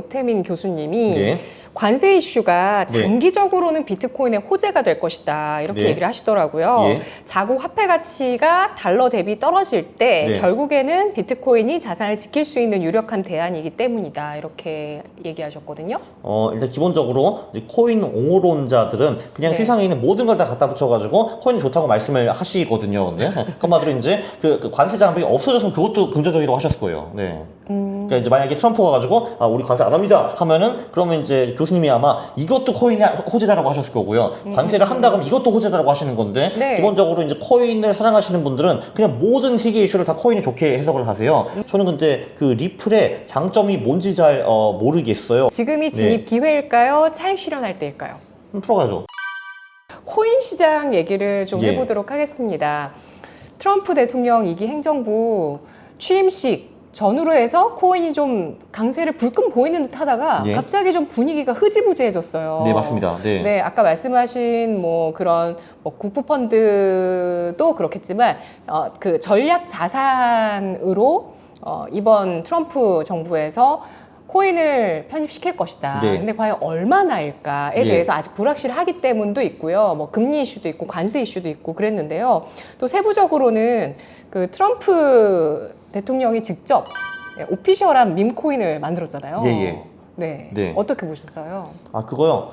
오태민 교수님이 네. 관세 이슈가 네. 장기적으로는 비트코인의 호재가 될 것이다 이렇게 네. 얘기를 하시더라고요. 예. 자국 화폐 가치가 달러 대비 떨어질 때 네. 결국에는 비트코인이 자산을 지킬 수 있는 유력한 대안이기 때문이다 이렇게 얘기하셨거든요. 일단 기본적으로 이제 코인 옹호론자들은 그냥 네. 세상에 있는 모든 걸 다 갖다 붙여가지고 코인이 좋다고 말씀을 하시거든요. 근데 한마디로 이제 그 관세 장벽이 없어졌으면 그것도 긍정적이라고 하셨을 거예요. 네. 그러니까 이제 만약에 트럼프가 가지고 우리 관세 안 합니다 하면은 그러면 이제 교수님이 아마 이것도 코인이 호재다라고 하셨을 거고요. 관세를 한다 그러면 이것도 호재다라고 하시는 건데 네. 기본적으로 이제 코인을 사랑하시는 분들은 그냥 모든 세계 이슈를 다 코인이 좋게 해석을 하세요. 저는 근데 그 리플의 장점이 뭔지 잘 모르겠어요. 지금이 진입 기회일까요? 차익 실현할 때일까요? 풀어가죠. 코인 시장 얘기를 좀 예. 해보도록 하겠습니다. 트럼프 대통령 2기 행정부 취임식 전후로 해서 코인이 좀 강세를 불끈 보이는 듯 하다가 예. 갑자기 좀 분위기가 흐지부지해졌어요. 네, 맞습니다. 네. 네, 아까 말씀하신 뭐 그런 국부펀드도 그렇겠지만 그 전략 자산으로 이번 트럼프 정부에서 코인을 편입시킬 것이다. 네. 근데 과연 얼마나일까에 예. 대해서 아직 불확실하기 때문도 있고요. 뭐 금리 이슈도 있고 관세 이슈도 있고 그랬는데요. 또 세부적으로는 그 트럼프 대통령이 직접 오피셜한 밈코인을 만들었잖아요. 예, 예. 네. 네. 어떻게 보셨어요? 그거요.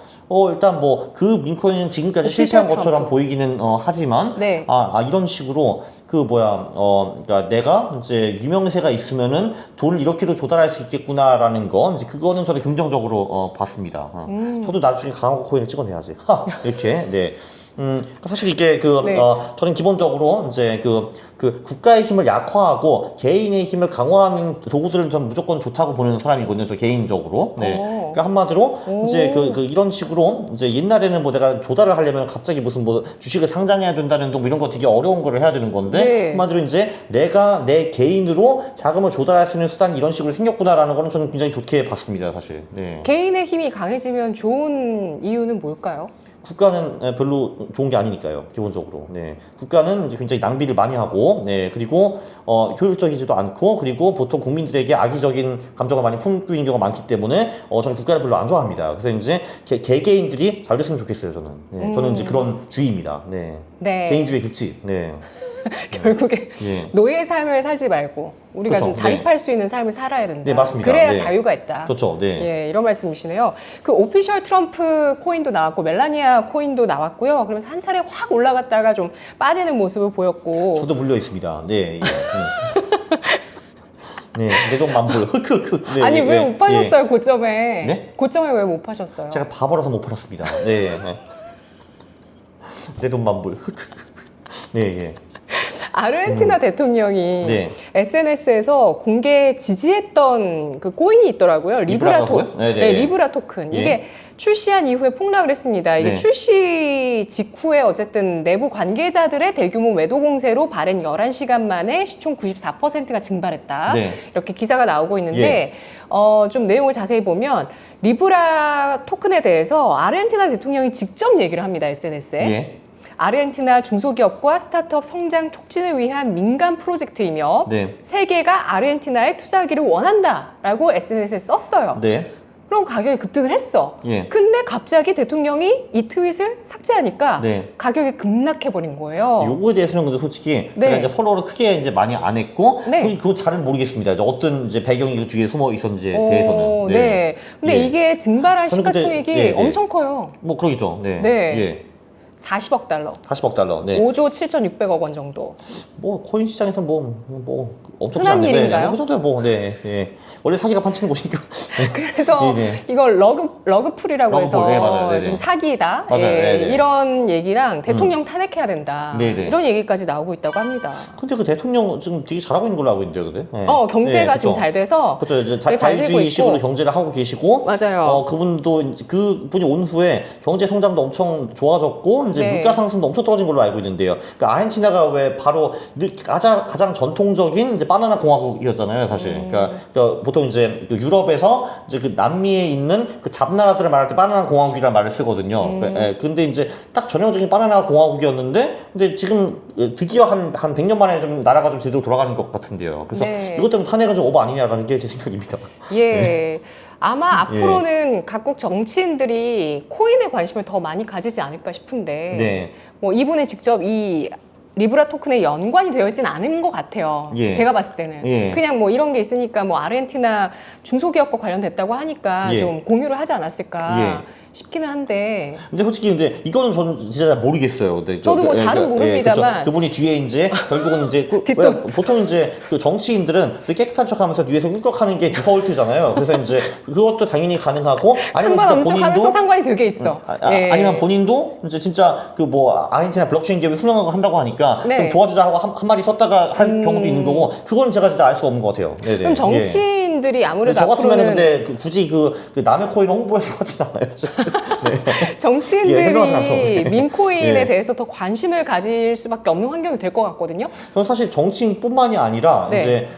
일단 뭐 그 민코인은 지금까지 오피셜 실패한 것처럼 트럼프. 보이기는 하지만 네. 이런 식으로 그러니까 내가 이제 유명세가 있으면은 돈을 이렇게도 조달할 수 있겠구나라는 거 이제 그거는 저는 긍정적으로 봤습니다. 저도 나중에 강한 코인을 찍어내야지. 이렇게 네. 사실 이게 네. 저는 기본적으로 이제 그 국가의 힘을 약화하고 개인의 힘을 강화하는 도구들은 전 무조건 좋다고 보는 사람이거든요. 저 개인적으로. 네. 그러니까 한마디로 이제 이런 식으로 이제 옛날에는 뭐 내가 조달을 하려면 갑자기 무슨 뭐 주식을 상장해야 된다는 둥 이런 거 되게 어려운 거를 해야 되는 건데 네. 한마디로 이제 내가 내 개인으로 자금을 조달할 수 있는 수단이 이런 식으로 생겼구나라는 거는 저는 굉장히 좋게 봤습니다, 사실. 네. 개인의 힘이 강해지면 좋은 이유는 뭘까요? 국가는 별로 좋은 게 아니니까요, 기본적으로. 네. 국가는 이제 굉장히 낭비를 많이 하고, 네. 그리고, 효율적이지도 않고, 그리고 보통 국민들에게 악의적인 감정을 많이 품고 있는 경우가 많기 때문에, 저는 국가를 별로 안 좋아합니다. 그래서 이제 개개인들이 잘 됐으면 좋겠어요, 저는. 네. 저는 이제 그런 주의입니다. 네. 네. 개인주의 길지. 네. 결국에 예. 노예의 삶을 살지 말고 우리가 그렇죠. 좀 자립할 수 있는 삶을 살아야 된다. 네, 맞습니다. 그래야 네. 자유가 있다. 그렇죠. 네. 예, 이런 말씀이시네요. 그 오피셜 트럼프 코인도 나왔고 멜라니아 코인도 나왔고요. 그러면서 한 차례 확 올라갔다가 좀 빠지는 모습을 보였고. 저도 물려 있습니다. 네. 예. 네. 내 돈 만불. 흑흑흑. 네, 아니 예, 왜 예. 못 파셨어요 고점에? 네? 고점에 왜 못 파셨어요? 제가 바보라서 못 팔았습니다. 네. 내 돈 만불. 네, 예. 아르헨티나 대통령이 네. SNS에서 공개 지지했던 그 코인이 있더라고요. 리브라라고요? 네, 네, 네. 리브라 토큰. 예. 이게 출시한 이후에 폭락을 했습니다. 이게 네. 출시 직후에 어쨌든 내부 관계자들의 대규모 매도 공세로 발행 11시간 만에 시총 94%가 증발했다. 네. 이렇게 기사가 나오고 있는데 좀 내용을 자세히 보면 리브라 토큰에 대해서 아르헨티나 대통령이 직접 얘기를 합니다. SNS에. 예. 아르헨티나 중소기업과 스타트업 성장 촉진을 위한 민간 프로젝트이며 네. 세계가 아르헨티나에 투자하기를 원한다라고 SNS에 썼어요. 네. 그럼 가격이 급등을 했어. 예. 근데 갑자기 대통령이 이 트윗을 삭제하니까 네. 가격이 급락해버린 거예요. 요거에 대해서는 근데 솔직히 네. 제가 이제 폴로를 크게 이제 많이 안 했고 네. 솔직히 그거 잘은 모르겠습니다. 이제 어떤 이제 배경이 그 뒤에 숨어 있었는지에 오, 대해서는. 네. 근데 예. 이게 증발한 저는 근데- 시가총액이 네, 네. 엄청 커요. 뭐 그러겠죠. 네. 네. 예. 40억 달러. 40억 달러. 네. 5조 7,600억 원 정도. 뭐 코인 시장에서 뭐 엄청 흔한 크지 않네. 일인가요? 그 정도야 뭐. 네. 예. 원래 사기가 판치는 곳이니까. 그래서 네, 네. 이걸 러그풀이라고 해서 러그풀, 네, 맞아요. 네, 네. 좀 사기다. 맞아요. 예, 네, 네. 이런 얘기랑 대통령 탄핵해야 된다. 네, 네. 이런 얘기까지 나오고 있다고 합니다. 근데 그 대통령 지금 되게 잘하고 있는 걸로 알고 있는데요, 근데. 네. 경제가 네, 지금 그쵸. 잘 돼서 그렇죠. 이제 되게 잘 되고 자유주의식으로 있고. 경제를 하고 계시고, 맞아요. 그분도 이제 그분이 온 후에 경제 성장도 엄청 좋아졌고, 이제 네. 물가 상승도 엄청 떨어진 걸로 알고 있는데요. 그러니까 아르헨티나가 왜 바로 가장 전통적인 이제 바나나 공화국이었잖아요, 사실. 그러니까 보통 이제 그 유럽에서 이제 그 남미에 있는 그 잡나라들을 말할 때 바나나 공화국이라는 말을 쓰거든요. 근데 이제 딱 전형적인 바나나 공화국이었는데, 근데 지금 드디어 한 100년 만에 좀 나라가 좀 제대로 돌아가는 것 같은데요. 그래서 네. 이것 때문에 탄핵은 좀 오버 아니냐라는 게 제 생각입니다. 예. 아마 앞으로는 각국 정치인들이 코인에 관심을 더 많이 가지지 않을까 싶은데 네. 뭐 이분이 직접 이 리브라 토큰에 연관이 되어 있지는 않은 것 같아요. 예. 제가 봤을 때는 예. 그냥 뭐 이런 게 있으니까 뭐 아르헨티나 중소기업과 관련됐다고 하니까 예. 좀 공유를 하지 않았을까 예. 싶기는 한데 근데 솔직히 근데 이거는 저는 진짜 잘 모르겠어요. 근데 저도 뭐 잘은 모릅니다만. 그쵸. 그분이 뒤에 이제 결국은 이제 보통 이제 그 정치인들은 되게 깨끗한 척하면서 뒤에서 꿀꺽하는 게 디폴트잖아요. 그래서 이제 그것도 당연히 가능하고 아니면 진짜 상관없어 하면서 본인도 상관이 되게 있어. 예. 아니면 본인도 이제 진짜 그 뭐 아르헨티나 블록체인 기업이 훌륭한 거 한다고 하니까 네. 좀 도와주자 하고 한 마디 썼다가 할 경우도 있는 거고 그거는 제가 진짜 알 수가 없는 것 같아요. 네네. 그럼 정치인들이 아무래도 저 같으면 앞으로는 근데 굳이 그 남의 코인을 홍보해서 하진 않아요. 네. 예, 정치인들이 현명하지 않죠. 네. 밈코인에 예. 대해서 더 관심을 가질 수밖에 없는 환경이 될 것 같거든요. 저는 사실 정치인뿐만이 아니라 네. 이제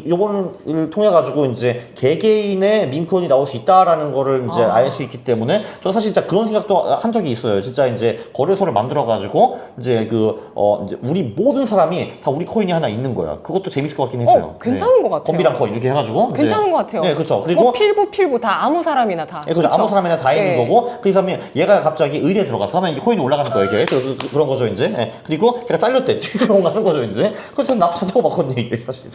요번을 통해 가지고 이제 개개인의 밈코인이 나올 수 있다라는 거를 이제 알 수 있기 때문에 저는 사실 진짜 그런 생각도 한 적이 있어요. 진짜 이제 거래소를 만들어 가지고 이제 이제 우리 모든 사람이 다 우리 코인이 하나 있는 거야. 그것도 재밌을 것 같긴 했어요. 괜찮은 것 같아요. 건비랑 코인 이렇게 해가지고 괜찮은 것 같아요. 네, 그렇죠. 그리고 뭐 필부 다 아무 사람이나 다. 예, 그죠. 아무 사람이나 다 있는 네. 거고, 그 사람이 얘가 갑자기 의대에 들어가서 하면 이게 코인이 올라가는 거예요, 이게. 그런 거죠, 이제. 예. 그리고 걔가 잘렸대. 지금 하는 거죠, 이제. 그래서 나쁘지 않다고 봤거든요, 이게 사실.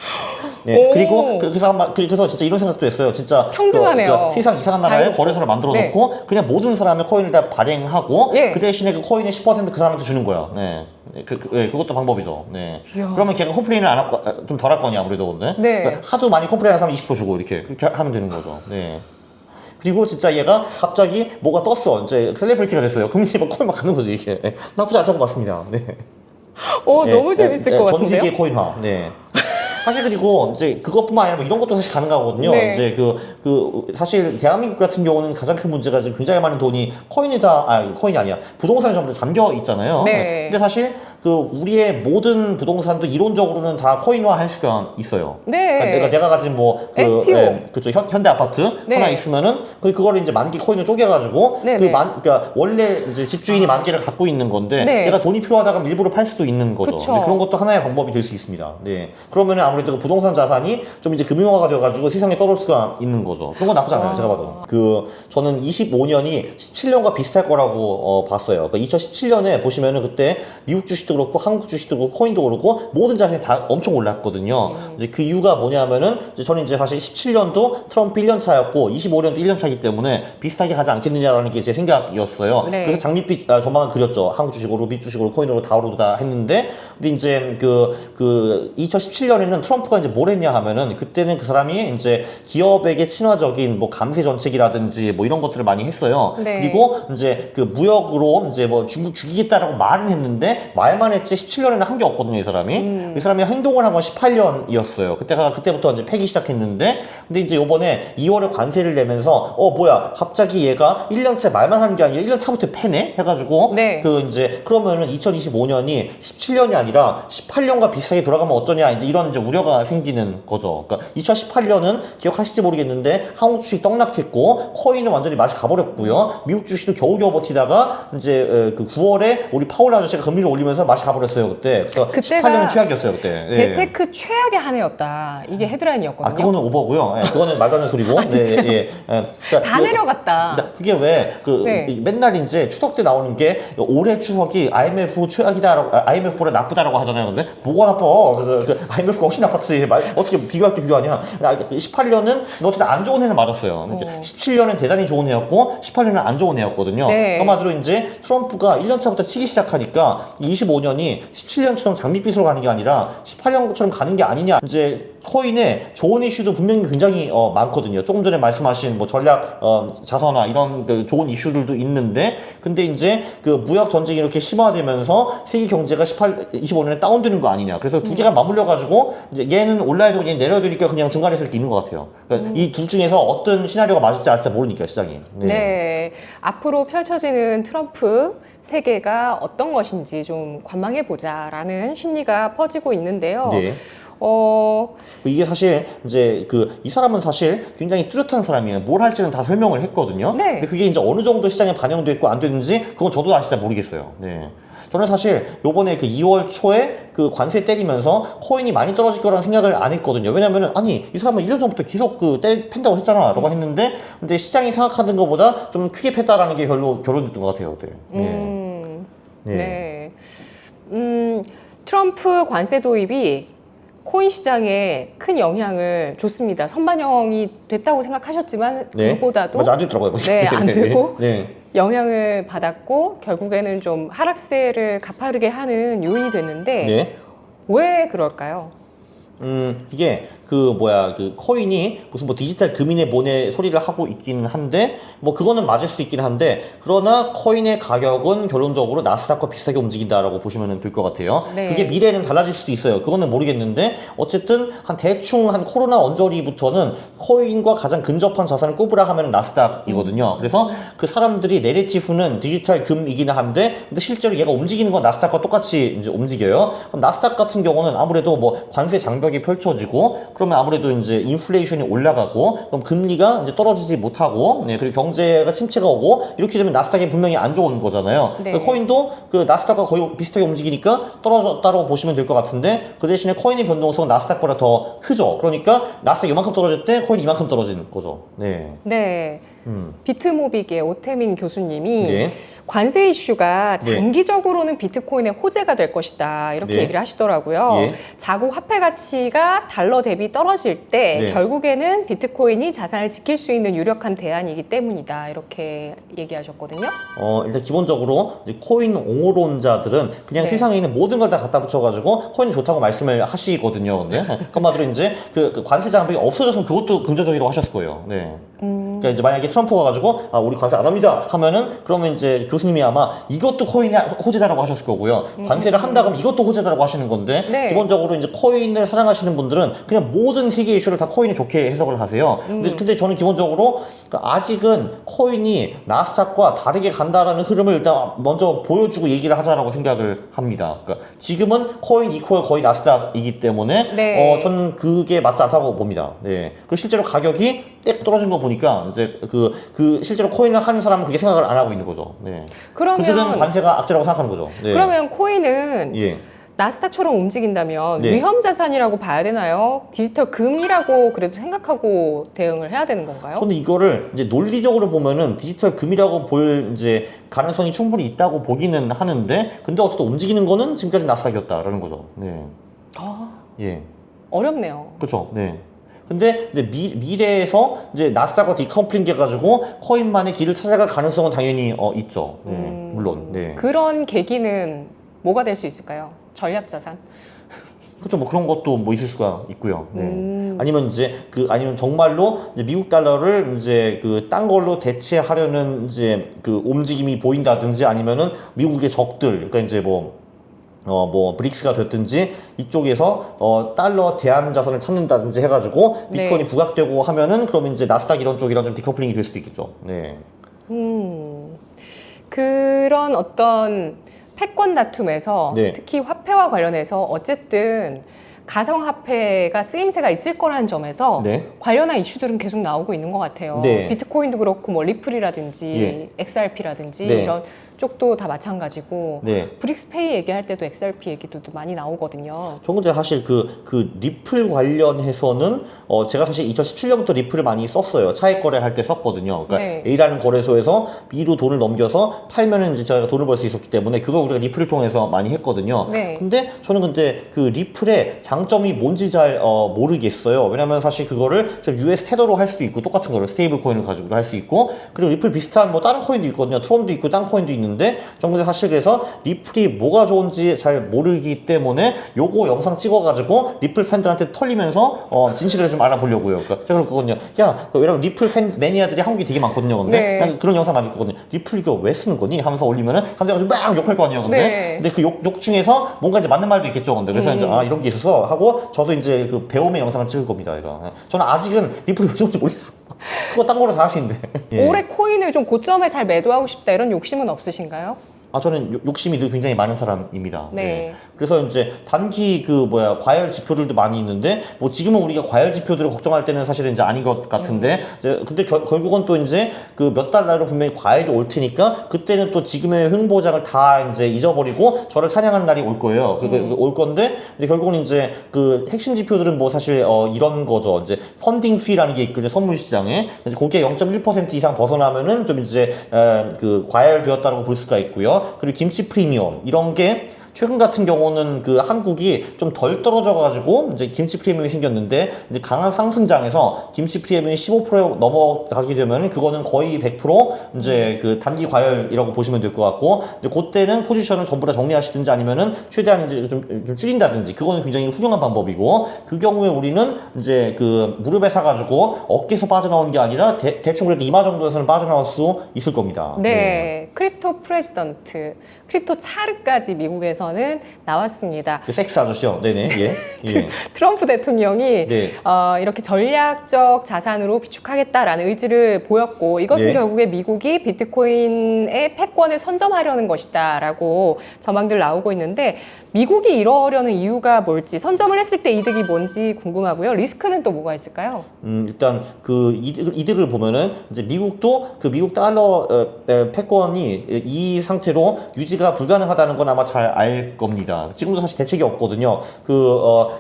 네. 오. 그리고 그래서 진짜 이런 생각도 했어요. 진짜 평등하네요. 세상 이상한 나라에 잘- 거래소를 만들어 네. 놓고 그냥 모든 사람의 코인을 다 발행하고 예. 그 대신에 그 코인의 10%그 사람한테 주는 거야. 네. 그것도 방법이죠. 네. 이야. 그러면 걔가 컴플레인을 안 할 좀 덜 할 거냐, 아무래도. 근데. 네. 그러니까 하도 많이 컴플레인하는 사람 20% 주고 이렇게 그렇게 하면 되는 거죠. 네. 그리고 진짜 얘가 갑자기 뭐가 떴어. 이제 셀레브리티가 됐어요. 그럼 이제 막 코인 막 가는 거지, 이게. 나쁘지 않다고 봤습니다. 네. 너무 재밌을 것 전 같은데요. 세계 코인화. 네. 사실 그리고 이제 그것뿐만 아니라 뭐 이런 것도 사실 가능하거든요. 네. 이제 사실 대한민국 같은 경우는 가장 큰 문제가 지금 굉장히 많은 돈이 코인이 아니야. 부동산에 전부 다 잠겨 있잖아요. 네. 근데 사실 우리의 모든 부동산도 이론적으로는 다 코인화 할 수가 있어요. 네. 그러니까 내가 가진 STO. 그쵸, 현대 아파트 네. 하나 있으면은 그거를 이제 만기 코인을 쪼개가지고 네, 그러니까 원래 이제 집주인이 만 개를 갖고 있는 건데 네. 얘가 돈이 필요하다 그러면 일부러 팔 수도 있는 거죠. 그쵸. 네, 그런 것도 하나의 방법이 될 수 있습니다. 네. 그러면은 아무래도 그 부동산 자산이 좀 이제 금융화가 되어가지고 세상에 떠돌 수가 있는 거죠. 그런 건 나쁘지 않아요. 제가 봐도. 저는 25년이 17년과 비슷할 거라고 봤어요. 그러니까 2017년에 보시면은 그때 미국 주식도 그렇고 한국 주식도 그렇고 코인도 그렇고 모든 자산이 다 엄청 올랐거든요. 이제 그 이유가 뭐냐면은 저는 이제 사실 17년도 트럼프 1년 차였고 25년도 1년 차이기 때문에 비슷하게 가지 않겠느냐라는 게 제 생각이었어요. 네. 그래서 장밋빛 전망을 그렸죠. 한국 주식으로, 미 주식으로, 코인으로 다 오르다 했는데, 근데 이제 2017년에는 트럼프가 이제 뭘 했냐 하면은 그때는 그 사람이 이제 기업에게 친화적인 뭐 감세 정책이라든지 뭐 이런 것들을 많이 했어요. 네. 그리고 이제 그 무역으로 이제 뭐 중국 죽이겠다라고 말은 했는데 말만 했지 17년에는 한 게 없거든요, 이 사람이. 이 사람이 행동을 한 건 18년이었어요. 그때부터 이제 패기 시작했는데, 근데 이제 요번에 2월에 관세를 내면서 뭐야 갑자기 얘가 1년째 말만 하는 게 아니라 1년 차부터 패네 해가지고 네. 그러면은 2025년이 17년이 아니라 18년과 비슷하게 돌아가면 어쩌냐 이제 이런 이제 우려가 생기는 거죠. 그러니까 2018년은 기억하실지 모르겠는데 한국 주식 떡락했고 코인은 완전히 맛이 가버렸고요. 미국 주식도 겨우겨우 버티다가 이제 9월에 우리 파월 아저씨가 금리를 올리면서 맛이 가버렸어요 그때. 그래서 그때가 18년은 최악이었어요 그때. 예. 재테크 최악의 한 해였다. 이게 헤드라인이었거든요. 그거는 오버고요. 예, 그거는 말도 안 되는 소리고. 진짜요? 그러니까 다 내려갔다. 그게 왜 네. 맨날 이제 추석 때 나오는 게 올해 추석이 IMF 최악이다라고 IMF보다 나쁘다라고 하잖아요. 근데 뭐가 나빠? IMF가 훨씬 나빴지. 어떻게 비교할 게 비교하냐? 18년은 어쨌든 안 좋은 해는 맞았어요. 17년은 대단히 좋은 해였고 18년은 안 좋은 해였거든요. 네. 한마디로 이제 트럼프가 1년 차부터 치기 시작하니까 25년이 17년처럼 장밋빛으로 가는 게 아니라 18년처럼 가는 게 아니냐. 이제 코인에 좋은 이슈도 분명히 굉장히 많거든요. 조금 전에 말씀하신 뭐 전략 자산화 이런 좋은 이슈들도 있는데, 근데 이제 무역 전쟁이 이렇게 심화되면서 세계 경제가 25년에 다운되는 거 아니냐. 그래서 두 개가 맞물려 가지고 이제 얘는 올라야 되고 얘는 내려야 되니까 그냥 중간에서 이렇게 있는 것 같아요. 그러니까 이 둘 중에서 어떤 시나리오가 맞을지 아직 모르니까 시장이. 네. 앞으로 펼쳐지는 트럼프 세계가 어떤 것인지 좀 관망해 보자라는 심리가 퍼지고 있는데요. 네. 이게 사실 이제 이 사람은 사실 굉장히 뚜렷한 사람이에요. 뭘 할지는 다 설명을 했거든요. 네. 근데 그게 이제 어느 정도 시장에 반영돼 있고 안 되는지 그건 저도 아직 잘 모르겠어요. 네. 저는 사실 요번에 그 2월 초에 그 관세 때리면서 코인이 많이 떨어질 거라는 생각을 안 했거든요. 왜냐면은 아니 이 사람은 1년 전부터 계속 그 팬다고 했잖아 라고 했는데 근데 시장이 생각하는 것보다 좀 크게 팼다라는 게 결론됐던 것 같아요. 네. 네. 트럼프 관세 도입이 코인 시장에 큰 영향을 줬습니다. 선반영이 됐다고 생각하셨지만 네. 그보다도 맞아, 안 되더라고요. 네, 안 되고 네. 영향을 받았고 결국에는 좀 하락세를 가파르게 하는 요인이 됐는데 네. 왜 그럴까요? 이게 그 코인이 무슨 뭐 디지털 금인의 모네 소리를 하고 있기는 한데 뭐 그거는 맞을 수 있긴 한데 그러나 코인의 가격은 결론적으로 나스닥과 비슷하게 움직인다라고 보시면 될 것 같아요. 네. 그게 미래에는 달라질 수도 있어요. 그거는 모르겠는데 어쨌든 대충 한 코로나 언저리부터는 코인과 가장 근접한 자산을 꼽으라 하면 나스닥이거든요. 그래서 그 사람들이 내레티브는 디지털 금이기는 한데 근데 실제로 얘가 움직이는 건 나스닥과 똑같이 이제 움직여요. 그럼 나스닥 같은 경우는 아무래도 뭐 관세 장벽이 펼쳐지고 그러면 아무래도 이제 인플레이션이 올라가고 그럼 금리가 이제 떨어지지 못하고 그리고 경제가 침체가 오고 이렇게 되면 나스닥이 분명히 안 좋은 거잖아요. 네. 코인도 그 나스닥과 거의 비슷하게 움직이니까 떨어졌다고 보시면 될 것 같은데 그 대신에 코인의 변동성은 나스닥보다 더 크죠. 그러니까 나스닥 이만큼 떨어질 때 코인이 이만큼 떨어지는 거죠. 네. 네. 비트모빅의 오태민 교수님이 네. 관세 이슈가 네. 장기적으로는 비트코인의 호재가 될 것이다 이렇게 네. 얘기를 하시더라고요. 예. 자국 화폐 가치가 달러 대비 떨어질 때 네. 결국에는 비트코인이 자산을 지킬 수 있는 유력한 대안이기 때문이다 이렇게 얘기하셨거든요. 일단 기본적으로 이제 코인 옹호론자들은 그냥 네. 세상에 있는 모든 걸 다 갖다 붙여가지고 코인이 좋다고 말씀을 하시거든요. 근데 한마디로 이제 그 관세 장벽이 없어졌으면 그것도 긍정적이라고 하셨을 거예요. 네. 그러니까 이제 만약에 트럼프가 가지고 우리 관세 안 합니다 하면은 그러면 이제 교수님이 아마 이것도 코인이 호재다라고 하셨을 거고요. 관세를 한다 그러면 이것도 호재다라고 하시는 건데 네. 기본적으로 이제 코인을 사랑하시는 분들은 그냥 모든 세계 이슈를 다 코인이 좋게 해석을 하세요. 근데 저는 기본적으로 아직은 코인이 나스닥과 다르게 간다라는 흐름을 일단 먼저 보여주고 얘기를 하자라고 생각을 합니다. 그러니까 지금은 코인 이퀄 거의 나스닥이기 때문에 네. 저는 그게 맞지 않다고 봅니다. 네. 그 실제로 가격이 떼 떨어진 거 보니까 이제 그 실제로 코인을 하는 사람은 그렇게 생각을 안 하고 있는 거죠. 네. 그들은 그러면 관세가 악재라고 생각하는 거죠. 네. 그러면 코인은 예. 나스닥처럼 움직인다면 네. 위험 자산이라고 봐야 되나요? 디지털 금이라고 그래도 생각하고 대응을 해야 되는 건가요? 저는 이거를 이제 논리적으로 보면은 디지털 금이라고 볼 이제 가능성이 충분히 있다고 보기는 하는데, 근데 어쨌든 움직이는 거는 지금까지 나스닥이었다라는 거죠. 네. 예. 어렵네요. 그렇죠. 네. 근데 이제 미래에서 이제 나스닥과 디커플링 돼가지고 코인만의 길을 찾아갈 가능성은 당연히 있죠. 네. 물론. 네. 그런 계기는 뭐가 될 수 있을까요? 전략 자산? 그렇죠. 뭐 그런 것도 뭐 있을 수가 있고요. 네. 아니면 이제 아니면 정말로 이제 미국 달러를 이제 딴 걸로 대체하려는 이제 움직임이 보인다든지 아니면은 미국의 적들, 그러니까 이제 뭐 브릭스가 됐든지 이쪽에서 달러 대안 자산을 찾는다든지 해가지고 비트코인이 네. 부각되고 하면은 그러면 이제 나스닥 이런 쪽이랑 좀 디커플링이 될 수도 있겠죠. 네. 그런 어떤 패권 다툼에서 네. 특히 화폐와 관련해서 어쨌든 가상화폐가 쓰임새가 있을 거라는 점에서 네. 관련한 이슈들은 계속 나오고 있는 것 같아요. 네. 비트코인도 그렇고 뭐 리플이라든지 예. XRP라든지 네. 이런 쪽도 다 마찬가지고 네. 브릭스페이 얘기할 때도 XRP 얘기도 많이 나오거든요. 저 근데 사실 그 리플 관련해서는 제가 사실 2017년부터 리플을 많이 썼어요. 차익 거래할 때 썼거든요. 그러니까 네. A라는 거래소에서 B로 돈을 넘겨서 팔면은 이제 제가 돈을 벌 수 있었기 때문에 그걸 우리가 리플을 통해서 많이 했거든요. 네. 근데 저는 근데 그 리플의 장점이 뭔지 잘 모르겠어요. 왜냐면 사실 그거를 지금 US 테더로 할 수도 있고 똑같은 거를 스테이블 코인을 가지고도 할 수 있고 그리고 리플 비슷한 뭐 다른 코인도 있거든요. 트론도 있고 딴 코인도 있는데 저는 사실 그래서 리플이 뭐가 좋은지 잘 모르기 때문에 요거 영상 찍어가지고 리플 팬들한테 털리면서 진실을 좀 알아보려고요. 그러니까 제가 그러거든요. 왜냐면 리플 팬 매니아들이 한국에 되게 많거든요. 근데 네. 난 그런 영상 많이 있거든요. 리플 이거 왜 쓰는 거니? 하면서 올리면은 감자가지고 막 욕할 거 아니에요. 네. 근데 그 욕 중에서 뭔가 이제 맞는 말도 있겠죠. 근데 그래서 이제 이런 게 있어서 하고 저도 이제 그 배움의 영상을 찍을 겁니다. 이거. 저는 아직은 리플이 왜 좋은지 모르겠어. 그거 딴 거로 다 하시는데. 예. 올해 코인을 좀 고점에 잘 매도하고 싶다 이런 욕심은 없으신가요? 저는 욕심이 늘 굉장히 많은 사람입니다. 네. 그래서 이제 단기 과열 지표들도 많이 있는데, 뭐 지금은 우리가 과열 지표들을 걱정할 때는 사실은 이제 아닌 것 같은데, 근데 결국은 또 이제 그 몇 달 날은 분명히 과열이 올 테니까, 그때는 또 지금의 흥보장을 다 이제 잊어버리고 저를 찬양하는 날이 올 거예요. 올 건데, 근데 결국은 이제 그 핵심 지표들은 뭐 사실 이런 거죠. 이제 펀딩 피라는 게 있거든요. 선물 시장에. 이제 그게 0.1% 이상 벗어나면은 좀 이제 그 과열되었다고 볼 수가 있고요. 그리고 김치 프리미엄 이런 게 최근 같은 경우는 그 한국이 좀 덜 떨어져가지고 이제 김치 프리미엄이 생겼는데, 이제 강한 상승장에서 김치 프리미엄이 15% 넘어가게 되면 그거는 거의 100% 이제 그 단기 과열이라고 보시면 될 것 같고, 이제 그때는 포지션을 전부 다 정리하시든지 아니면은 최대한 이제 좀 줄인다든지, 그거는 굉장히 훌륭한 방법이고, 그 경우에 우리는 이제 그 무릎에 사가지고 어깨에서 빠져나오는 게 아니라 대충 그래도 이마 정도에서는 빠져나올 수 있을 겁니다. 네. 크립토 프레지던트, 크립토 차르까지 미국에서는 나왔습니다. 그 섹스 아저씨요. 네네. 예. 예. 트럼프 대통령이 네. 이렇게 전략적 자산으로 비축하겠다라는 의지를 보였고, 이것은 네. 결국에 미국이 비트코인의 패권을 선점하려는 것이다라고 전망들 나오고 있는데, 미국이 이러려는 이유가 뭘지, 선점을 했을 때 이득이 뭔지 궁금하고요. 리스크는 또 뭐가 있을까요? 일단 그 이득을 보면은 이제 미국도 그 미국 달러 패권이 이 상태로 유지가 불가능하다는 건 아마 잘 알 겁니다. 지금도 사실 대책이 없거든요.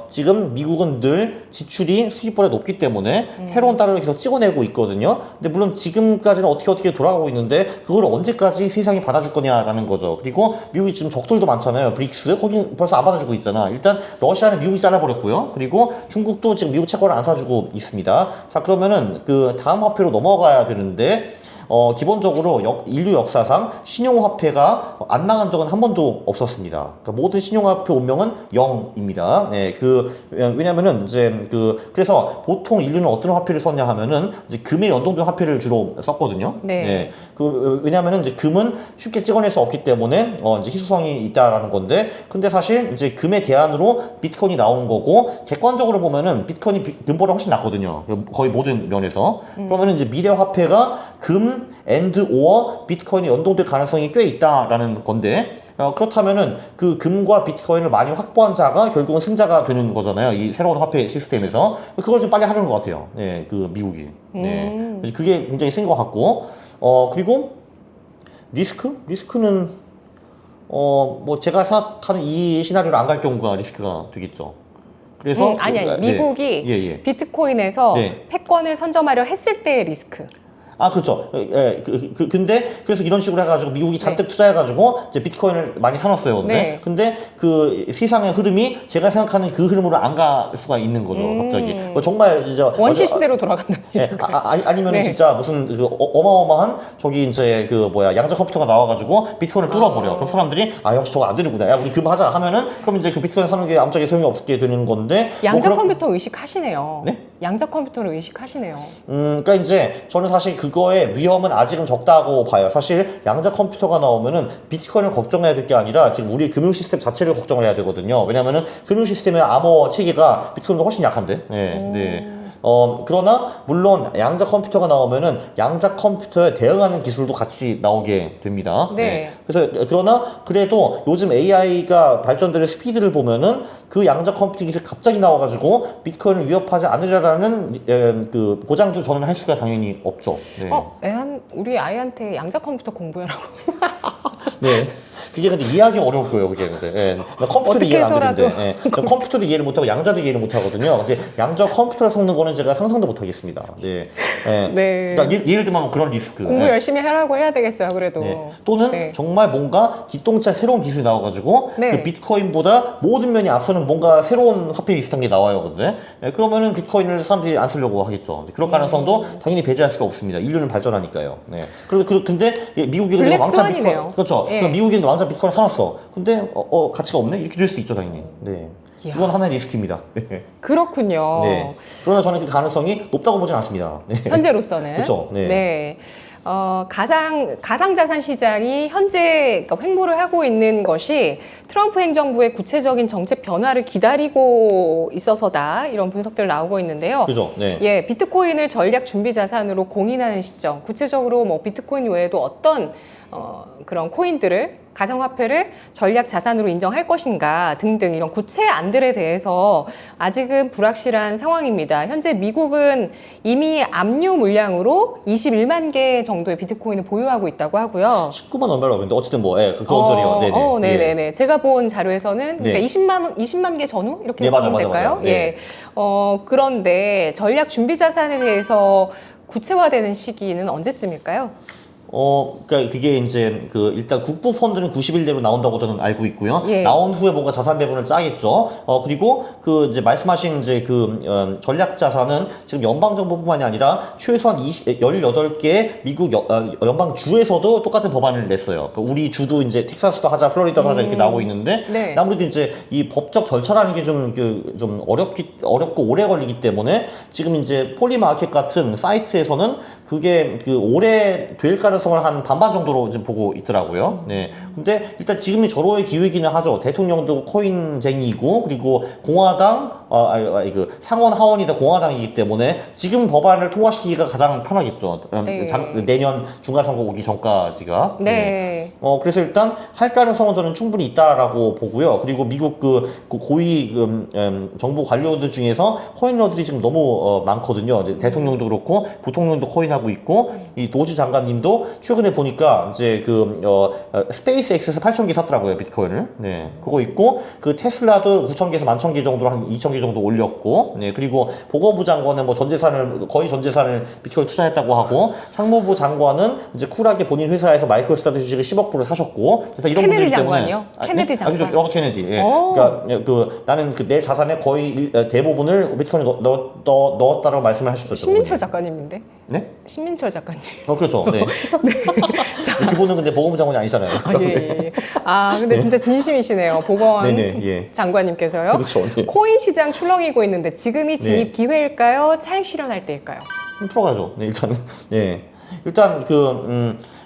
지금 미국은 늘 지출이 수입보다 높기 때문에 새로운 달러를 계속 찍어내고 있거든요. 근데 물론 지금까지는 어떻게 돌아가고 있는데, 그걸 언제까지 세상이 받아줄 거냐라는 거죠. 그리고 미국이 지금 적들도 많잖아요. 브릭스 거기 벌써 안 받아주고 있잖아. 일단 러시아는 미국이 잘라버렸고요. 그리고 중국도 지금 미국 채권을 안 사주고 있습니다. 자, 그러면은 그 다음 화폐로 넘어가야 되는데, 기본적으로 인류 역사상 신용화폐가 안 나간 적은 한 번도 없었습니다. 그러니까 모든 신용화폐 운명은 0입니다. 예, 왜냐면은 이제 그래서 보통 인류는 어떤 화폐를 썼냐 하면은 이제 금에 연동된 화폐를 주로 썼거든요. 네. 예, 왜냐면은 이제 금은 쉽게 찍어낼 수 없기 때문에 이제 희소성이 있다라는 건데, 근데 사실 이제 금의 대안으로 비트코인이 나온 거고, 객관적으로 보면은 비트코인이 금보다 훨씬 낫거든요. 거의 모든 면에서. 그러면은 이제 미래 화폐가 금 앤드 오어 비트코인이 연동될 가능성이 꽤 있다라는 건데, 그렇다면은 그 금과 비트코인을 많이 확보한 자가 결국은 승자가 되는 거잖아요. 이 새로운 화폐 시스템에서. 그걸 좀 빨리 하려는 것 같아요. 네, 그 미국이. 네, 그게 굉장히 센 것 같고, 그리고 리스크는 뭐 제가 생각하는 이 시나리오를 안 갈 경우가 리스크가 되겠죠. 그래서 아니 미국이 예. 비트코인에서 네. 패권을 선점하려 했을 때의 리스크. 그렇죠. 예, 근데 그래서 이런 식으로 해가지고 미국이 잔뜩 투자해가지고 이제 비트코인을 많이 사놨어요. 근데 그 세상의 흐름이 제가 생각하는 그 흐름으로 안 갈 수가 있는 거죠. 갑자기 정말 이제 원시 시대로 돌아간다는. 아니면은 네. 진짜 무슨 어마어마한 저기 이제 양자 컴퓨터가 나와가지고 비트코인을 뚫어버려. 그럼 사람들이 역시 저거 안 되는구나. 야, 우리 금 하자 하면은 그럼 이제 그 비트코인 사는 게 아무짝에 소용이 없게 되는 건데. 양자 컴퓨터 의식하시네요. 네? 양자 컴퓨터를 의식하시네요. 그러니까 이제 저는 사실 그거의 위험은 아직은 적다고 봐요. 사실 양자 컴퓨터가 나오면은 비트코인을 걱정해야 될 게 아니라 지금 우리 금융 시스템 자체를 걱정을 해야 되거든요. 왜냐면은 금융 시스템의 암호 체계가 비트코인보다 훨씬 약한데. 네. 그러나 물론 양자 컴퓨터가 나오면은 양자 컴퓨터에 대응하는 기술도 같이 나오게 됩니다. 네. 그래서 그러나 그래도 요즘 AI가 발전되는 스피드를 보면은 그 양자 컴퓨터 기술이 갑자기 나와가지고 비트코인을 위협하지 않으려라는 그 보장도 저는 할 수가 당연히 없죠. 네. 우리 아이한테 양자 컴퓨터 공부해라고. 네. 그게 근데 이해하기 어려울 거예요, 그게. 근데 나 컴퓨터를 이해를 안 되는데, 컴퓨터를 이해를 못하고 양자도 이해를 못하거든요. 근데 양자 컴퓨터를 섞는 거는 제가 상상도 못하겠습니다. 네. 그러니까 예를 들면 그런 리스크. 공부 열심히 하라고 해야 되겠어요, 그래도. 또는 정말 뭔가 기똥차 새로운 기술이 나와가지고 그 비트코인보다 모든 면이 앞서는 뭔가 새로운 화폐 비슷한 게 나와요, 근데 그러면은 비트코인을 사람들이 안 쓰려고 하겠죠. 그럴 가능성도 당연히 배제할 수가 없습니다. 인류는 발전하니까요. 네. 근데 미국이 왕창 비트코인, 그렇죠. 미국이 왕창 비트코인 사놨어. 근데 가치가 없네? 이렇게 될 수 있죠, 당연히. 네. 이건 하나의 리스크입니다. 네. 그렇군요. 네. 그러나 저는 그 가능성이 높다고 보진 않습니다. 네. 현재로서는. 그렇죠. 네. 가상자산 시장이 현재 그러니까 횡보를 하고 있는 것이 트럼프 행정부의 구체적인 정책 변화를 기다리고 있어서다 이런 분석들 나오고 있는데요. 그죠? 네. 예, 비트코인을 전략 준비 자산으로 공인하는 시점, 구체적으로 뭐 비트코인 외에도 어떤 그런 코인들을 가상화폐를 전략 자산으로 인정할 것인가 등등 이런 구체 안들에 대해서 아직은 불확실한 상황입니다. 현재 미국은 이미 압류 물량으로 21만 개 정도의 비트코인을 보유하고 있다고 하고요. 19만 얼마라고 했는데 어쨌든 뭐 그 언저리요. 네네. 네네네. 예. 제가 본 자료에서는 그러니까 네. 20만 개 전후 이렇게 네, 보면 맞아요, 될까요? 맞아요. 네. 예. 그런데 전략 준비 자산에 대해서 구체화되는 시기는 언제쯤일까요? 그러니까 그게 이제 일단 국부 펀드는 90일내로 나온다고 저는 알고 있고요. 예. 나온 후에 뭔가 자산 배분을 짜겠죠. 그리고 이제 말씀하신 이제 전략 자산은 지금 연방 정부뿐만이 아니라 최소한 18개 미국 연방 주에서도 똑같은 법안을 냈어요. 그러니까 우리 주도 이제 텍사스도 하자, 플로리다도 하자 이렇게 나오고 있는데 네. 아무래도 이제 이 법적 절차라는 게 좀 어렵고 오래 걸리기 때문에 지금 이제 폴리마켓 같은 사이트에서는 그게 올해 될 가능성을 한 반반 정도로 지금 보고 있더라고요. 네. 근데 일단 지금이 절호의 기회이기는 하죠. 대통령도 코인쟁이고 그리고 공화당 상원 하원이 다 공화당이기 때문에 지금 법안을 통과시키기가 가장 편하겠죠. 네. 내년 중간선거 오기 전까지가. 네. 그래서 일단 할 가능성은 저는 충분히 있다라고 보고요. 그리고 미국 고위 정부 관료들 중에서 코인러들이 지금 너무 많거든요. 이제 대통령도 그렇고 부통령도 코인하고 있고 이 노즈 장관님도 최근에 보니까 이제 스페이스X에서 8,000개 샀더라고요, 비트코인을. 네. 그거 있고 테슬라도 9,000개에서 11,000개 정도로 한 2,000개 정도 올렸고, 네. 그리고 보건부 장관은 뭐 거의 전 재산을 비트코인 투자했다고 하고, 상무부 장관은 이제 쿨하게 본인 회사에서 마이크로스타트 주식을 10억 불을 사셨고, 그래서 이런 케네디 분들 때문에 장관이요? 케네디 장관. 그죠, 로버트 케네디. 예. 오. 그러니까 나는 내 자산의 거의 대부분을 비트코인에 넣었다라고 말씀을 하셨죠. 신민철 작가님인데? 네? 신민철 작가님. 그렇죠. 네. 그분은 근데 보건부 장관이 아니잖아요. 예. 근데 진짜 진심이시네요. 보건 네네, 예. 장관님께서요. 그렇죠. 네. 코인 시장 출렁이고 있는데 지금이 진입 기회일까요? 차익 실현할 때일까요? 풀어가죠. 네, 일단은. 네. 일단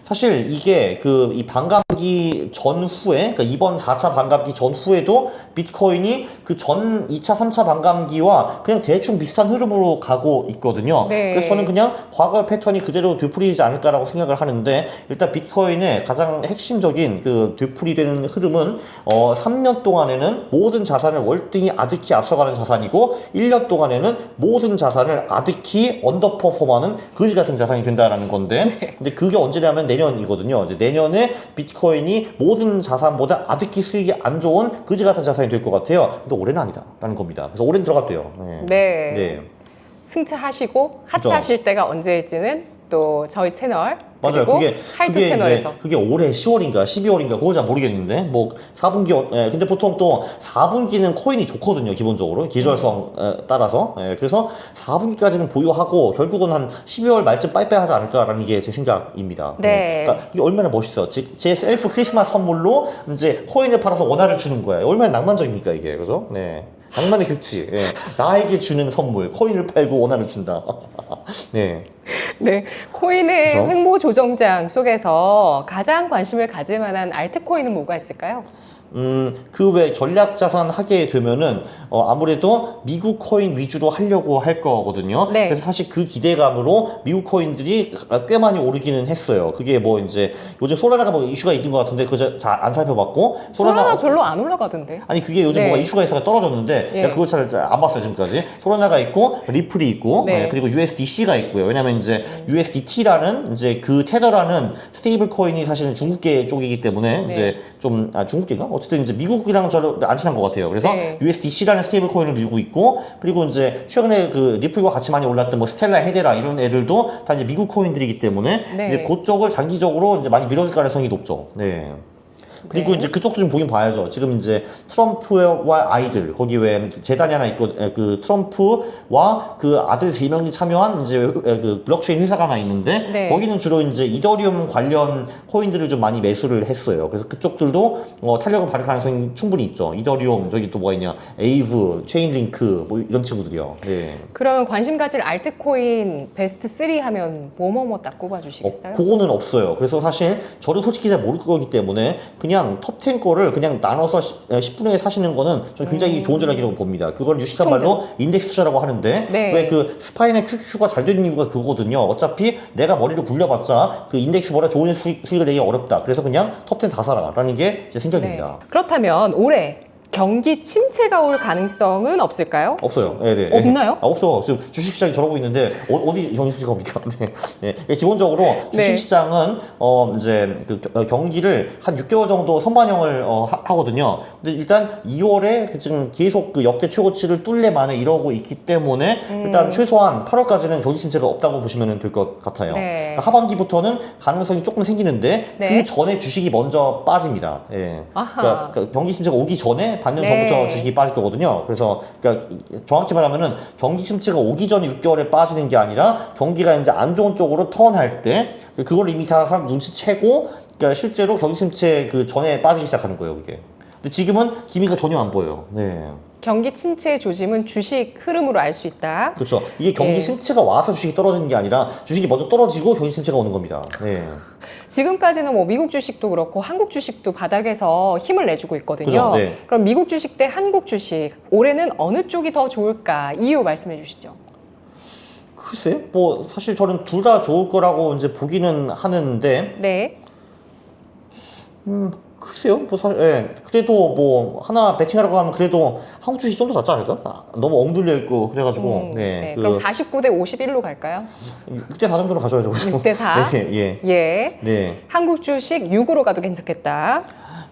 사실 이게 이 반감기 전후에, 그러니까 이번 4차 반감기 전후에도 비트코인이 전 2차, 3차 반감기와 그냥 대충 비슷한 흐름으로 가고 있거든요. 네. 그래서 저는 그냥 과거의 패턴이 그대로 되풀이되지 않을까라고 생각을 하는데, 일단 비트코인의 가장 핵심적인 되풀이되는 흐름은 3년 동안에는 모든 자산을 월등히 아득히 앞서가는 자산이고 1년 동안에는 모든 자산을 아득히 언더퍼폼하는 거지 같은 자산이 된다라는 건데, 근데 그게 언제냐면 내년이거든요. 이제 내년에 비트코인이 모든 자산보다 아득히 수익이 안 좋은 거지 같은 자산이 될 것 같아요. 근데 올해는 아니다라는 겁니다. 그래서 올해는 들어갔대요. 네. 네. 승차하시고 하차하실 때가 언제일지는 또 저희 채널 맞아요. 그리고 하이트 채널에서 그게 올해 10월인가 12월인가 그걸 잘 모르겠는데 뭐 4분기 근데 보통 또 4분기는 코인이 좋거든요. 기본적으로 계절성 따라서. 그래서 4분기까지는 보유하고 결국은 한 12월 말쯤 빠이빠이 하지 않을까라는 게 제 생각입니다. 네. 그러니까 이게 얼마나 멋있어요. 제 셀프 크리스마스 선물로 이제 코인을 팔아서 원화를 주는 거예요. 얼마나 낭만적입니까 이게. 그죠? 네. 낭만의 극치. 예. 나에게 주는 선물. 코인을 팔고 원화를 준다. 네. 네, 코인의 그렇죠? 횡보 조정장 속에서 가장 관심을 가질 만한 알트코인은 뭐가 있을까요? 그 외 전략 자산 하게 되면은 아무래도 미국 코인 위주로 하려고 할 거거든요. 네. 그래서 사실 그 기대감으로 미국 코인들이 꽤 많이 오르기는 했어요. 그게 뭐 이제 요즘 소라나가 뭐 이슈가 있는 것 같은데 그거 잘 안 살펴봤고 소라나 별로 안 올라가던데. 아니 그게 요즘 네. 뭐가 이슈가 있어서 떨어졌는데 예. 내가 그걸 잘 안 봤어요 지금까지. 소라나가 있고 리플이 있고 네. 그리고 USDC가 있고요. 왜냐면 이제 USDT라는 이제 테더라는 스테이블 코인이 사실은 중국계 쪽이기 때문에 네. 이제 좀 중국계가 어쨌든 이제 미국이랑 저를 안 친한 것 같아요. 그래서 네. USDC라는 스테이블 코인을 밀고 있고 그리고 이제 최근에 리플과 같이 많이 올랐던 뭐 스텔라, 헤데라 이런 애들도 다 이제 미국 코인들이기 때문에 네. 이제 그쪽을 장기적으로 이제 많이 밀어줄 가능성이 높죠. 네. 그리고 네. 이제 그쪽도 좀 보긴 봐야죠. 지금 이제 트럼프와 아이들 거기 왜 재단이 하나 있고 그 트럼프와 그 아들 3명이 참여한 이제 그 블록체인 회사가 하나 있는데 네. 거기는 주로 이제 이더리움 관련 코인들을 좀 많이 매수를 했어요. 그래서 그쪽들도 탄력을 받을 가능성이 충분히 있죠. 이더리움 저기 또 뭐가 있냐, 에이브, 체인링크 뭐 이런 친구들이요. 네. 그러면 관심 가질 알트코인 베스트 3 하면 뭐뭐뭐 딱 꼽아주시겠어요? 그거는 없어요. 그래서 사실 저도 솔직히 잘 모를 거기 때문에 그냥 톱 10 거를 그냥 나눠서 10분의 1 사시는 거는 좀 굉장히 좋은 전략이라고 봅니다. 그걸 유식한 말로 인덱스 투자라고 하는데 네. 왜 그 스파인의 QQ가 잘 되는 이유가 그거거든요. 어차피 내가 머리를 굴려봤자 그 인덱스보다 좋은 수익을 내기 어렵다. 그래서 그냥 톱 10 다 사라라는 게 제 생각입니다. 네. 그렇다면 올해 경기 침체가 올 가능성은 없을까요? 없어요. 네, 네. 없나요? 없어. 지금 주식시장이 저러고 있는데 어디 경기수지가 옵니까? 네. 네. 기본적으로 주식시장은 이제 그 경기를 한 6개월 정도 선반영을 하거든요. 근데 일단 2월에 지금 계속 그 역대 최고치를 뚫레 만에 이러고 있기 때문에 일단 최소한 8월까지는 경기 침체가 없다고 보시면 될 것 같아요. 네. 그러니까 하반기부터는 가능성이 조금 생기는데 네. 그 전에 주식이 먼저 빠집니다. 예. 아하. 그러니까 경기 침체가 오기 전에 받는 네. 전부터 주식이 빠질 거거든요. 그래서 그러니까 정확히 말하면은 경기 침체가 오기 전에 6개월에 빠지는 게 아니라 경기가 이제 안 좋은 쪽으로 턴할 때 그걸 이미 다 사람 눈치채고 그러니까 실제로 경기 침체 그 전에 빠지기 시작하는 거예요, 그게. 근데 지금은 기미가 전혀 안 보여요. 네. 경기 침체의 조짐은 주식 흐름으로 알 수 있다. 그렇죠. 이게 경기 네. 침체가 와서 주식이 떨어지는 게 아니라 주식이 먼저 떨어지고 경기 침체가 오는 겁니다. 네. 지금까지는 뭐 미국 주식도 그렇고 한국 주식도 바닥에서 힘을 내주고 있거든요. 그죠, 네. 그럼 미국 주식 대 한국 주식 올해는 어느 쪽이 더 좋을까? 이유 말씀해 주시죠. 글쎄, 뭐 사실 저는 둘 다 좋을 거라고 이제 보기는 하는데 네. 글쎄요, 뭐 사실, 예. 그래도 뭐 하나 배팅하라고 하면 그래도 한국 주식 좀 더 낫지 않을까? 너무 엉둘려 있고 그래가지고 네. 그럼 49대 51로 갈까요? 6대 4 정도로 가져야죠. 6대 4. 네, 예. 예. 네. 한국 주식 6으로 가도 괜찮겠다.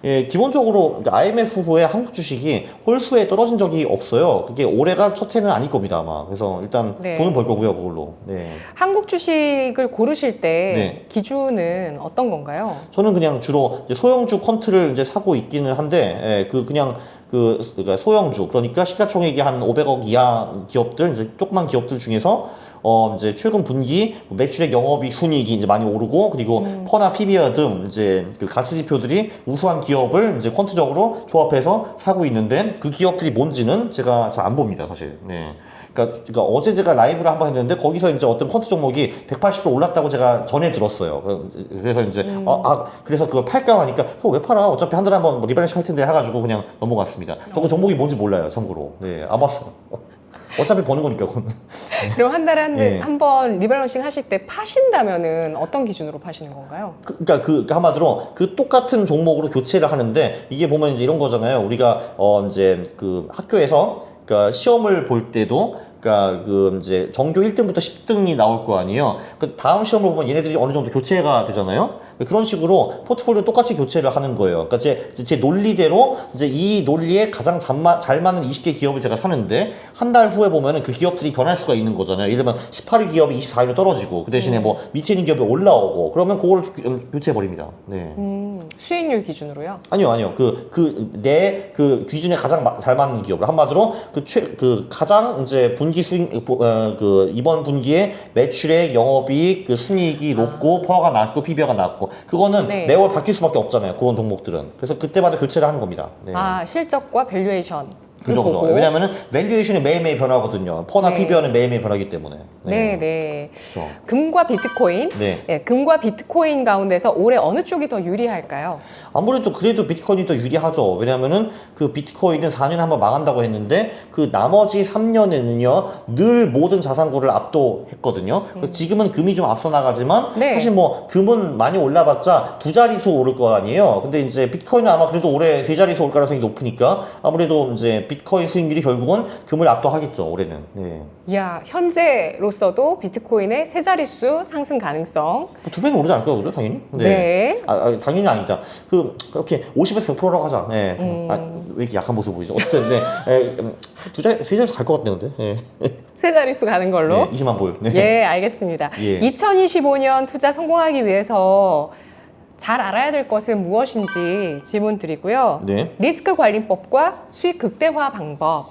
예, 기본적으로 IMF 후에 한국 주식이 홀수에 떨어진 적이 없어요. 그게 올해가 첫 해는 아닐 겁니다, 아마. 그래서 일단 네. 돈은 벌 거고요, 그걸로. 네. 한국 주식을 고르실 때 네. 기준은 어떤 건가요? 저는 그냥 주로 이제 소형주 퀀트를 이제 사고 있기는 한데, 예, 그러니까 소형주, 그러니까 시가총액이 한 500억 이하 기업들, 이제 조그만 기업들 중에서 이제 최근 분기 매출액 영업이익 순이익이 이제 많이 오르고 그리고 퍼나 PBR 등 이제 그 가치 지표들이 우수한 기업을 이제 퀀트적으로 조합해서 사고 있는데 그 기업들이 뭔지는 제가 잘 안 봅니다, 사실. 네. 그러니까 어제 제가 라이브를 한번 했는데 거기서 이제 어떤 퀀트 종목이 180% 올랐다고 제가 전에 들었어요. 그래서 이제 그래서 그걸 팔까 하니까 그거 왜 팔아? 어차피 한 달에 한번 뭐 리밸런싱 할 텐데 해가지고 그냥 넘어갔습니다. 저거 종목이 뭔지 몰라요, 참고로. 네, 안 봤어요. 어차피 버는 거니까 그건. 그럼 한 달에 예. 한 번 리밸런싱 하실 때 파신다면은 어떤 기준으로 파시는 건가요? 그러니까 그 한마디로 그 똑같은 종목으로 교체를 하는데 이게 보면 이제 이런 거잖아요. 우리가 이제 그 학교에서 그러니까 시험을 볼 때도 그러니까 그 이제 전교 1등부터 10등이 나올 거 아니에요. 그 다음 시험을 보면 얘네들이 어느 정도 교체가 되잖아요. 그런 식으로 포트폴리오 똑같이 교체를 하는 거예요. 그러니까 제 논리대로 이제 이 논리에 가장 잘 맞는 20개 기업을 제가 사는데 한 달 후에 보면은 그 기업들이 변할 수가 있는 거잖아요. 예를 들면 18위 기업이 24위로 떨어지고 그 대신에 뭐 밑에 있는 기업이 올라오고 그러면 그거를 교체해 버립니다. 네. 수익률 기준으로요? 아니요. 내 기준에 가장 잘 맞는 기업을 한마디로 가장 이제 분기 수익 이번 분기에 매출액, 영업이익, 그 순이익이 높고 퍼가 낮고 PBR가 낮고 그거는 네. 매월 바뀔 수밖에 없잖아요. 그런 종목들은. 그래서 그때마다 교체를 하는 겁니다. 네. 아, 실적과 밸류에이션. 그죠. 왜냐면은 밸류에이션이 매일매일 변하거든요. 퍼나 네. PBR는 매일매일 변하기 때문에. 네. 그렇죠. 금과 비트코인. 네. 예, 금과 비트코인 가운데서 올해 어느 쪽이 더 유리할까요? 아무래도 그래도 비트코인이 더 유리하죠. 왜냐하면은 그 비트코인은 4년에 한번 망한다고 했는데 그 나머지 3년에는요 늘 모든 자산구를 압도했거든요. 그래서 지금은 금이 좀 앞서 나가지만 네. 사실 뭐 금은 많이 올라봤자 두 자릿수 오를 거 아니에요. 근데 이제 비트코인은 아마 그래도 올해 세 자릿수 올 가능성이 높으니까 아무래도 이제 비트코인 수익률이 결국은 금을 압도하겠죠 올해는. 네. 이야, 현재로서도 비트코인의 세 자릿수 상승 가능성. 뭐 두 배는 오르지 않을까요, 그래 당연히? 네. 당연히 아니다. 그렇게 50에서 100%라고 하자. 네. 왜 이렇게 약한 모습 보이죠? 어쨌든 네. 세 자릿수 갈 것 같네 근데. 네. 세 자릿수 가는 걸로. 네, 20만 보여. 네. 예, 알겠습니다. 예. 2025년 투자 성공하기 위해서 잘 알아야 될 것은 무엇인지 질문 드리고요. 네. 리스크 관리법과 수익 극대화 방법.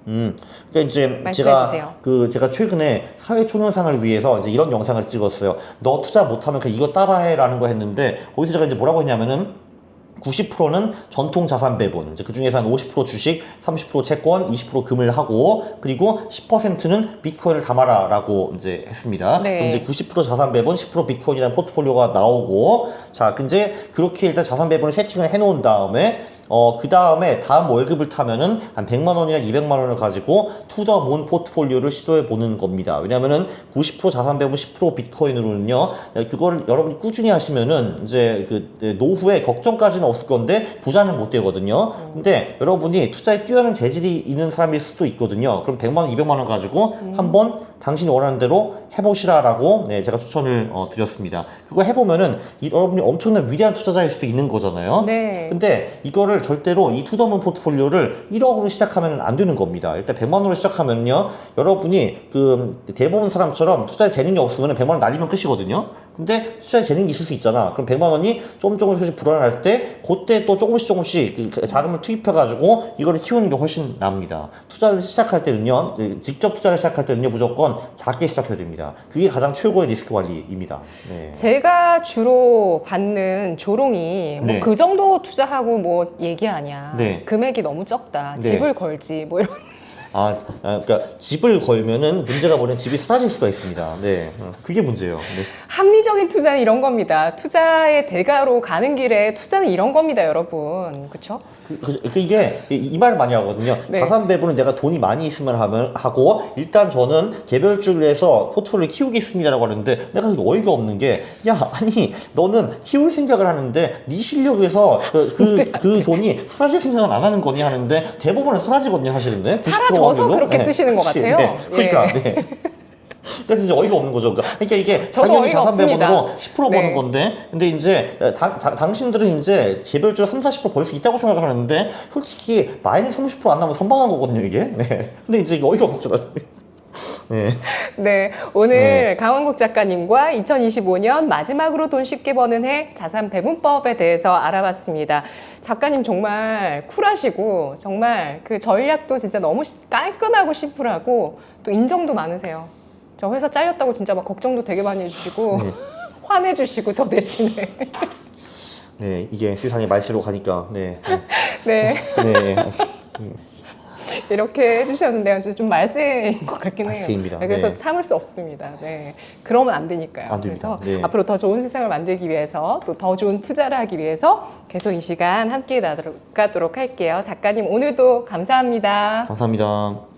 그러니까 이제 말씀해 주세요. 제가 최근에 사회 초년생을 위해서 이제 이런 영상을 찍었어요. 너 투자 못하면 그냥 이거 따라해라는 거 했는데 거기서 제가 이제 뭐라고 했냐면은 90%는 전통 자산 배분, 이제 그 중에서 한 50% 주식, 30% 채권, 20% 금을 하고, 그리고 10%는 비트코인을 담아라라고 이제 했습니다. 네. 그럼 이제 90% 자산 배분, 10% 비트코인이라는 포트폴리오가 나오고, 자, 이제 그렇게 일단 자산 배분을 세팅을 해놓은 다음에, 그 다음에 다음 월급을 타면은 한 100만 원이나 200만 원을 가지고 투더문 포트폴리오를 시도해 보는 겁니다. 왜냐면은 90% 자산 배분, 10% 비트코인으로는요, 그거를 여러분이 꾸준히 하시면은 이제 그 노후에 걱정까지는 없을 건데 부자는 못 되거든요. 근데 여러분이 투자에 뛰어난 재질이 있는 사람일 수도 있거든요. 그럼 100만 원, 200만 원 가지고 한번 당신이 원하는 대로 해보시라라고 제가 추천을 드렸습니다. 그거 해보면은 여러분이 엄청난 위대한 투자자일 수도 있는 거잖아요. 네. 근데 이거를 절대로 이 투더문 포트폴리오를 1억으로 시작하면 안 되는 겁니다. 일단 100만 원으로 시작하면요, 여러분이 그 대부분 사람처럼 투자에 재능이 없으면 100만 원 날리면 끝이거든요. 근데 투자에 재능이 있을 수 있잖아. 그럼 100만 원이 조금씩 불어날 때 그때 또 조금씩 그 자금을 투입해가지고 이거를 키우는 게 훨씬 납니다. 투자를 시작할 때는요, 직접 투자를 시작할 때는요, 무조건 작게 시작해야 됩니다. 그게 가장 최고의 리스크 관리입니다. 네. 제가 주로 받는 조롱이 뭐 네. 그 정도 투자하고 뭐 얘기하냐. 네. 금액이 너무 적다. 네. 집을 걸지 뭐 이런. 그러니까 집을 걸면은 문제가 뭐냐면 집이 사라질 수가 있습니다. 네, 그게 문제예요. 네. 합리적인 투자는 이런 겁니다. 투자의 대가로 가는 길에 투자는 이런 겁니다, 여러분. 그렇죠? 이게 이 말을 많이 하거든요. 네. 자산 배분은 내가 돈이 많이 있으면 하고 일단 저는 개별주를 해서 포트폴리오 키우겠습니다라고 하는데 내가 그게 어이가 없는 게, 야, 아니 너는 키울 생각을 하는데 네 실력에서 그 돈이 사라질 생각은 안 하는 거니 하는데 대부분은 사라지거든요, 사실은. 사라져서 그렇게 쓰시는 것 그치? 같아요. 네. 그러니까 예. 네. 그래서 진짜 어이가 없는 거죠. 그러니까 이게 저도 당연히 어이가 자산 없습니다. 배분으로 10% 네. 버는 건데, 근데 이제 당신들은 이제 개별주로 30-40% 벌 수 있다고 생각을 하는데 솔직히 마이너스 30% 안 나면 선방한 거거든요, 이게. 네. 근데 이제 이게 어이가 없죠. 네. 네, 오늘 네. 강원국 작가님과 2025년 마지막으로 돈 쉽게 버는 해 자산 배분법에 대해서 알아봤습니다. 작가님 정말 쿨하시고 정말 그 전략도 진짜 너무 깔끔하고 심플하고 또 인정도 많으세요. 저 회사 잘렸다고 진짜 막 걱정도 되게 많이 해주시고 네. 화내주시고 저 대신에. 네, 이게 세상의 말씨로 가니까. 네. 네. 네. 이렇게 해주셨는데 진짜 좀 말세인 것 같긴 해요. 말세입니다. 네, 그래서 네. 참을 수 없습니다. 네, 그러면 안 되니까요. 안 됩니다. 그래서 네. 앞으로 더 좋은 세상을 만들기 위해서 또 더 좋은 투자를 하기 위해서 계속 이 시간 함께 나가도록 할게요. 작가님 오늘도 감사합니다. 감사합니다.